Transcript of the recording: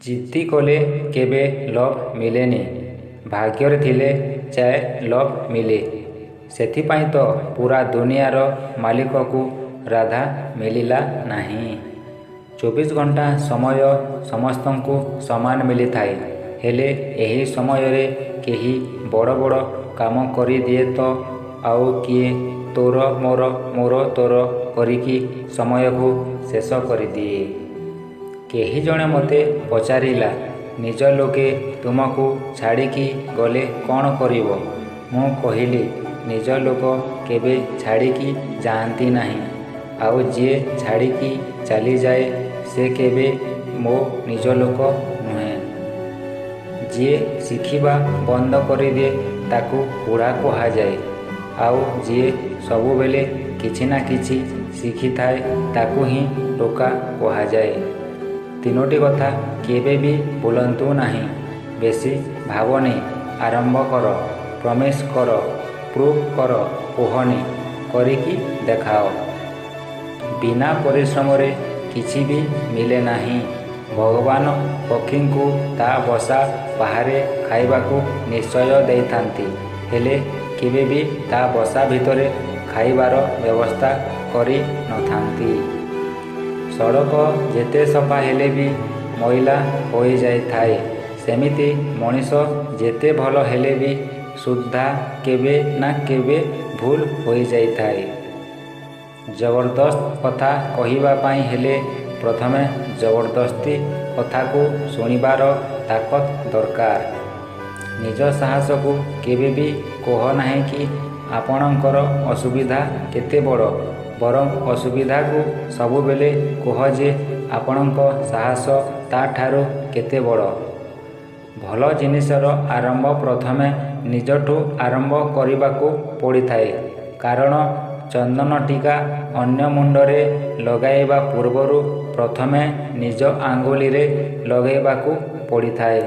ଜିଦ୍ଦି କଲେ କେବେ ଲଭ୍ ମିଳେନି, ଭାଗ୍ୟରେ ଥିଲେ ଚାଏ ଲଭ୍ ମିଳେ। ସେଥିପାଇଁ ତ ପୂରା ଦୁନିଆର ମାଲିକକୁ ରାଧା ମିଳିଲା ନାହିଁ। 24 ଘଣ୍ଟା ସମୟ ସମସ୍ତଙ୍କୁ ସମାନ ମିଳିଥାଏ। ହେଲେ ଏହି ସମୟରେ କେହି ବଡ଼ ବଡ଼ କାମ କରିଦିଏ ତ ଆଉ କିଏ ତୋର ମୋର ମୋର ତୋର କରିକି ସମୟକୁ ଶେଷ କରିଦିଏ। କେହି ଜଣେ ମୋତେ ପଚାରିଲା, ନିଜ ଲୋକେ ତୁମକୁ ଛାଡ଼ିକି ଗଲେ କ'ଣ କରିବ? ମୁଁ କହିଲି, ନିଜ ଲୋକ କେବେ ଛାଡ଼ିକି ଯାଆନ୍ତି ନାହିଁ। ଆଉ ଯିଏ ଛାଡ଼ିକି ଚାଲିଯାଏ ସେ କେବେ ମୋ ନିଜ ଲୋକ ନୁହେଁ। ଯିଏ ଶିଖିବା ବନ୍ଦ କରିଦିଏ ତାକୁ ବୁଢ଼ା କୁହାଯାଏ। ଆଉ ଯିଏ ସବୁବେଳେ କିଛି ନା କିଛି ଶିଖିଥାଏ ତାକୁ ହିଁ ଟୋକା କୁହାଯାଏ। ତିନୋଟି କଥା କେବେ ବି ଭୁଲନ୍ତୁ ନାହିଁ। ବେଶୀ ଭାବନି, ଆରମ୍ଭ କର, ପ୍ରମିସ୍ କର, ପ୍ରୁଭ୍ କର, କୁହନି, କରିକି ଦେଖାଅ। ବିନା ପରିଶ୍ରମରେ କିଛି ବି ମିଳେ ନାହିଁ। ଭଗବାନ ପକ୍ଷୀଙ୍କୁ ତା ବସା ବାହାରେ ଖାଇବାକୁ ନିଶ୍ଚୟ ଦେଇଥାନ୍ତି, ହେଲେ କେବେ ବି ତା ବସା ଭିତରେ ଖାଇବାର ବ୍ୟବସ୍ଥା କରି ନଥାନ୍ତି। ସଡ଼କ ଯେତେ ସଫା ହେଲେ ବି ମଇଳା ହୋଇଯାଇଥାଏ, ସେମିତି ମଣିଷ ଯେତେ ଭଲ ହେଲେ ବି ସୁଦ୍ଧା କେବେ ନା କେବେ ଭୁଲ ହୋଇଯାଇଥାଏ। ଜବରଦସ୍ତ କଥା କହିବା ପାଇଁ ହେଲେ ପ୍ରଥମେ ଜବରଦସ୍ତି କଥାକୁ ଶୁଣିବାର ତାକତ ଦରକାର। ନିଜ ସାହସକୁ କେବେ ବି କୁହ ନାହିଁ କି ଆପଣଙ୍କର ଅସୁବିଧା କେତେ ବଡ଼, ବରଂ ଅସୁବିଧାକୁ ସବୁବେଳେ କୁହ ଯେ ଆପଣଙ୍କ ସାହସ ତା'ଠାରୁ କେତେ ବଡ଼। ଭଲ ଜିନିଷର ଆରମ୍ଭ ପ୍ରଥମେ ନିଜଠୁ ଆରମ୍ଭ କରିବାକୁ ପଡ଼ିଥାଏ। କାରଣ ଚନ୍ଦନ ଟିକା ଅନ୍ୟ ମୁଣ୍ଡରେ ଲଗାଇବା ପୂର୍ବରୁ ପ୍ରଥମେ ନିଜ ଆଙ୍ଗୁଳିରେ ଲଗାଇବାକୁ ପଡ଼ିଥାଏ।